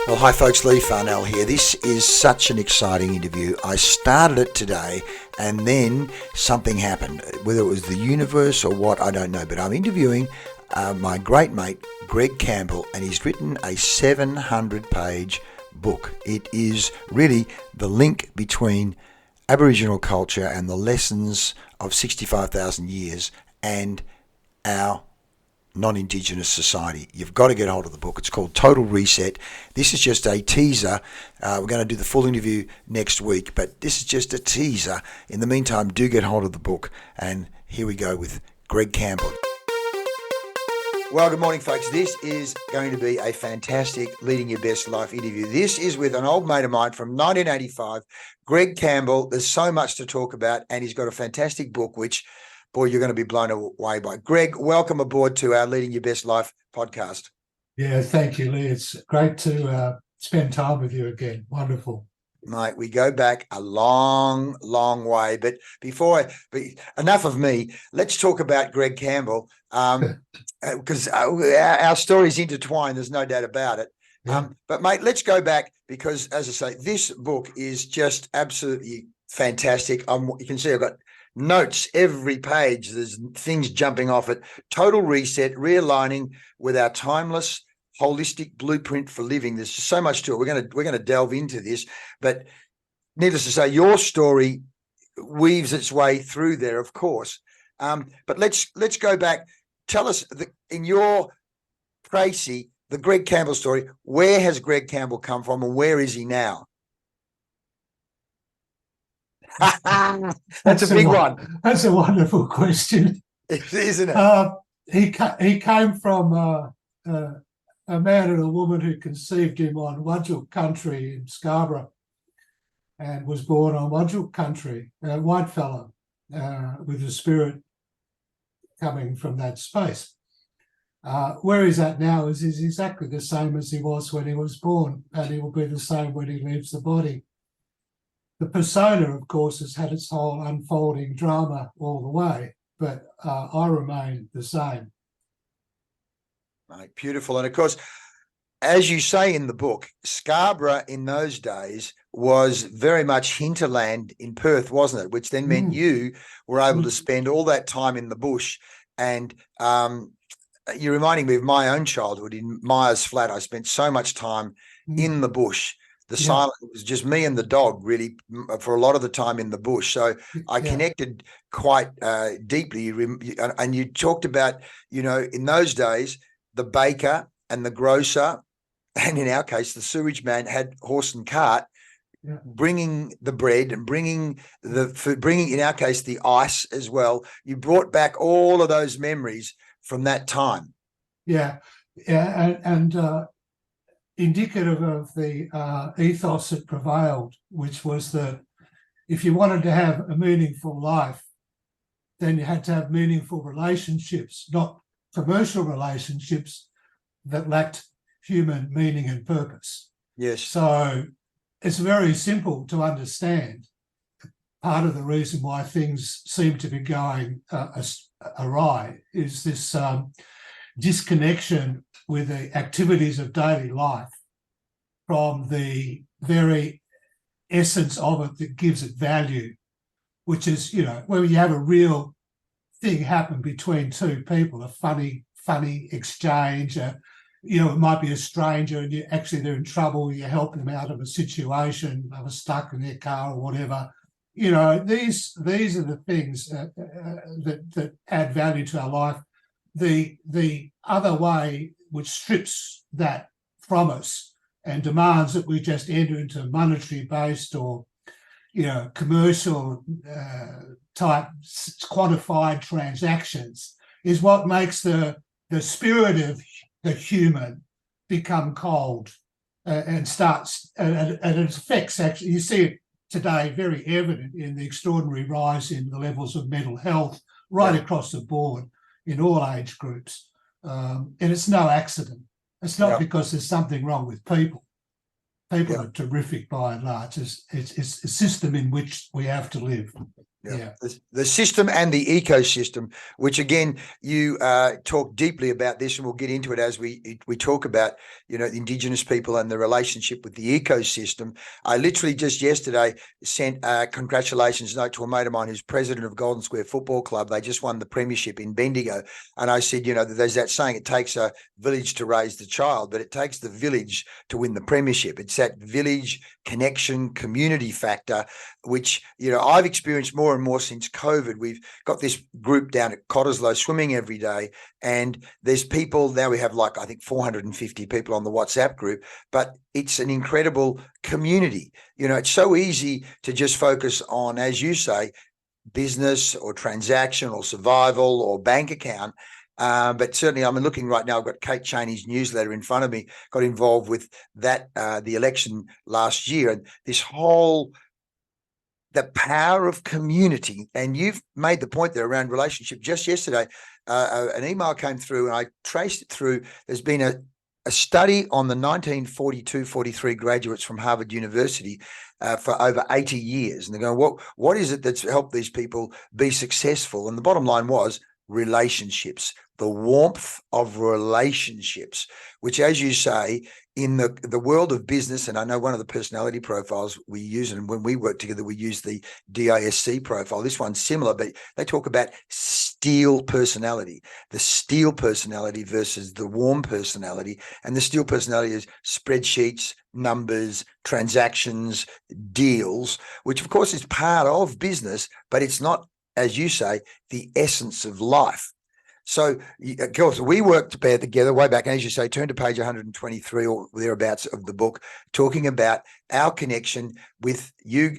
Well, hi folks, Leigh Farnell here. This is such an exciting interview. I started it today and then something happened. Whether it was the universe or what, I don't know. But I'm interviewing my great mate, Greg Campbell, and he's written a 700-page book. It is really the link between Aboriginal culture and the lessons of 65,000 years and our non-Indigenous society. You've got to get hold of the book. It's called Total Reset. This is just a teaser. We're going to do the full interview next week, but this is just a teaser. In the meantime, do get hold of the book. And here we go with Greg Campbell. Well, good morning, folks. This is going to be a fantastic Leading Your Best Life interview. This is with an old mate of mine from 1985, Greg Campbell. There's so much to talk about, and he's got a fantastic book, which boy, you're going to be blown away by. Greg, welcome aboard to our Leading Your Best Life podcast. Yeah, thank you, Leigh. It's great to spend time with you again. Wonderful. Mate, we go back a long, long way. But enough of me. Let's talk about Greg Campbell because our story's intertwined. There's no doubt about it. Yeah. But, mate, let's go back because, as I say, this book is just absolutely fantastic. You can see I've got notes every page. There's things jumping off it. Total Reset, realigning with our timeless, holistic blueprint for living. There's just so much to it. We're going to delve into this, but needless to say, your story weaves its way through there, of course. But let's go back. Tell us in your Tracy, the Greg Campbell story. Where has Greg Campbell come from, and where is he now? That's a big one. That's a wonderful question, isn't it? He came from a man and a woman who conceived him on Wudjuk country in Scarborough, and was born on Wudjuk country, a white fella with a spirit coming from that space. Where he's at now is exactly the same as he was when he was born, and he will be the same when he leaves the body. The persona, of course, has had its whole unfolding drama all the way, but I remain the same. Right, beautiful. And of course, as you say in the book, Scarborough in those days was very much hinterland in Perth, wasn't it? Which then meant you were able to spend all that time in the bush. And you're reminding me of my own childhood in Myers Flat. I spent so much time in the bush. Silence, it was just me and the dog really for a lot of the time in the bush. So I connected quite deeply. And you talked about, in those days, the baker and the grocer, and in our case, the sewage man had horse and cart, bringing the bread and bringing the food, bringing, in our case, the ice as well. You brought back all of those memories from that time. Yeah. And indicative of the ethos that prevailed, which was that if you wanted to have a meaningful life, then you had to have meaningful relationships, not commercial relationships that lacked human meaning and purpose. Yes. So it's very simple to understand. Part of the reason why things seem to be going awry is this disconnection with the activities of daily life from the very essence of it that gives it value, which is, when you have a real thing happen between two people, a funny exchange, it might be a stranger and they're in trouble, you help them out of a situation, they were stuck in their car or whatever. These are the things that add value to our life. The other way, which strips that from us and demands that we just enter into monetary-based or, commercial type quantified transactions, is what makes the spirit of the human become cold and starts, and it affects, actually, you see it today very evident in the extraordinary rise in the levels of mental health right across the board in all age groups. And it's no accident. It's not because there's something wrong with people. People are terrific by and large. It's a system in which we have to live. Yeah. The system and the ecosystem, which again, you talk deeply about this, and we'll get into it as we talk about, the Indigenous people and the relationship with the ecosystem. I literally just yesterday sent a congratulations note to a mate of mine who's president of Golden Square Football Club. They just won the premiership in Bendigo. And I said, there's that saying, it takes a village to raise the child, but it takes the village to win the premiership. It's that village connection, community factor, which, I've experienced more and more since COVID. We've got this group down at Cottesloe swimming every day, and there's people now. We have I think 450 people on the WhatsApp group, but it's an incredible community. It's so easy to just focus on, as you say, business or transaction or survival or bank account. But certainly, I'm looking right now. I've got Kate Cheney's newsletter in front of me. Got involved with that, the election last year, and this whole the power of community. And you've made the point there around relationship. Just yesterday, an email came through, and I traced it through. There's been a study on the 1942-43 graduates from Harvard University for over 80 years. And they're going, what is it that's helped these people be successful? And the bottom line was relationships, the warmth of relationships, which, as you say, in the world of business, and I know one of the personality profiles we use, and when we work together, we use the DISC profile. This one's similar, but they talk about steel personality, the steel personality versus the warm personality. And the steel personality is spreadsheets, numbers, transactions, deals, which of course is part of business, but it's not, as you say, the essence of life. So, of course, we worked together way back, and as you say, turn to page 123 or thereabouts of the book, talking about our connection with you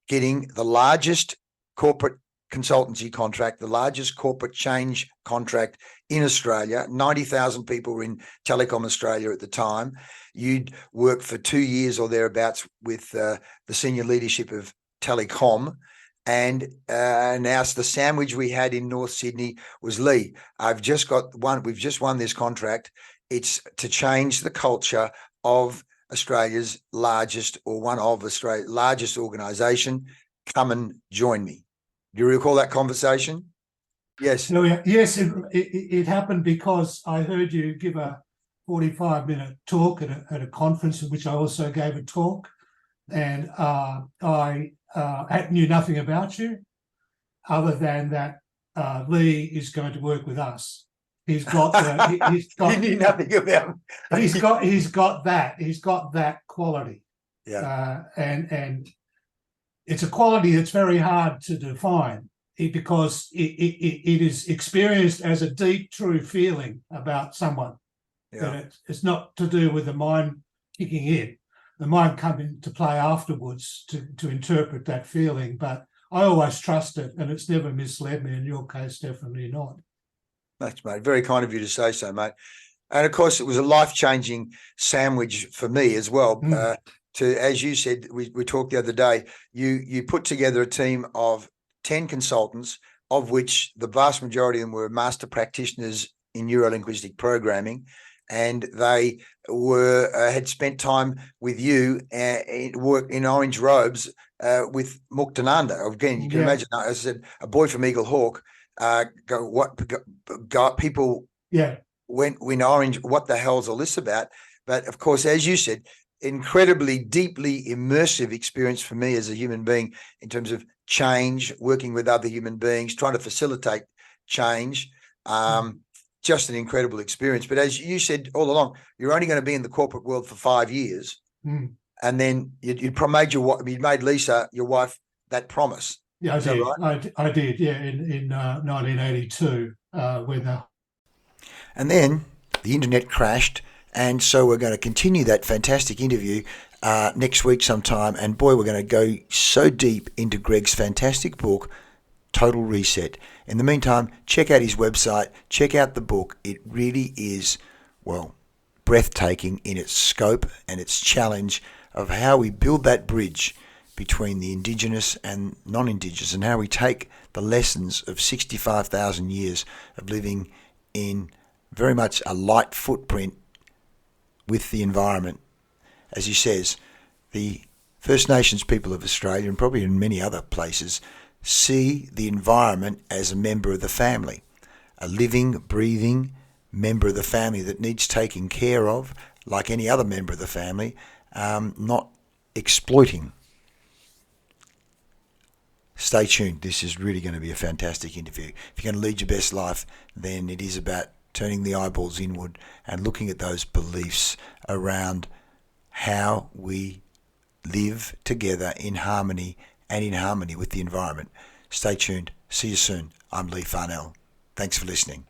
getting the largest corporate consultancy contract, the largest corporate change contract in Australia. 90,000 people were in Telecom Australia at the time. You'd worked for 2 years or thereabouts with the senior leadership of Telecom. And now the sandwich we had in North Sydney was, Leigh, we've just won this contract. It's to change the culture of Australia's largest, or one of Australia's largest organisation. Come and join me. Do you recall that conversation? Yes. Yes, it happened because I heard you give a 45-minute talk at a conference in which I also gave a talk, and I knew nothing about you other than that Leigh is going to work with us. He's got you knew nothing about him. he's got that quality. Yeah. And it's a quality that's very hard to define because it is experienced as a deep, true feeling about someone. Yeah. That it's not to do with the mind kicking in. The mind come into play afterwards to interpret that feeling, but I always trust it, and it's never misled me. In your case, definitely not. Thanks, mate. Very kind of you to say so, mate. And of course, it was a life-changing sandwich for me as well. As you said, we talked the other day, you put together a team of 10 consultants, of which the vast majority of them were master practitioners in neuro-linguistic programming. And they had spent time with you work in orange robes with Muktananda. Again, you can imagine, as I said, a boy from Eaglehawk. People went in orange. What the hell's all this about? But of course, as you said, incredibly, deeply immersive experience for me as a human being in terms of change, working with other human beings, trying to facilitate change. Just an incredible experience. But as you said all along, you're only going to be in the corporate world for 5 years. And then you made Lisa, your wife, that promise. Yeah, I did. Right? I did, yeah, in 1982. And then the internet crashed. And so we're going to continue that fantastic interview next week sometime. And boy, we're going to go so deep into Greg's fantastic book, Total Reset. In the meantime, check out his website, check out the book. It really is, breathtaking in its scope and its challenge of how we build that bridge between the Indigenous and non-Indigenous, and how we take the lessons of 65,000 years of living in very much a light footprint with the environment. As he says, the First Nations people of Australia, and probably in many other places, see the environment as a member of the family, a living, breathing member of the family that needs taking care of like any other member of the family, not exploiting. Stay tuned. This is really going to be a fantastic interview. If you're going to lead your best life, then it is about turning the eyeballs inward and looking at those beliefs around how we live together in harmony and in harmony with the environment. Stay tuned. See you soon. I'm Leigh Farnell. Thanks for listening.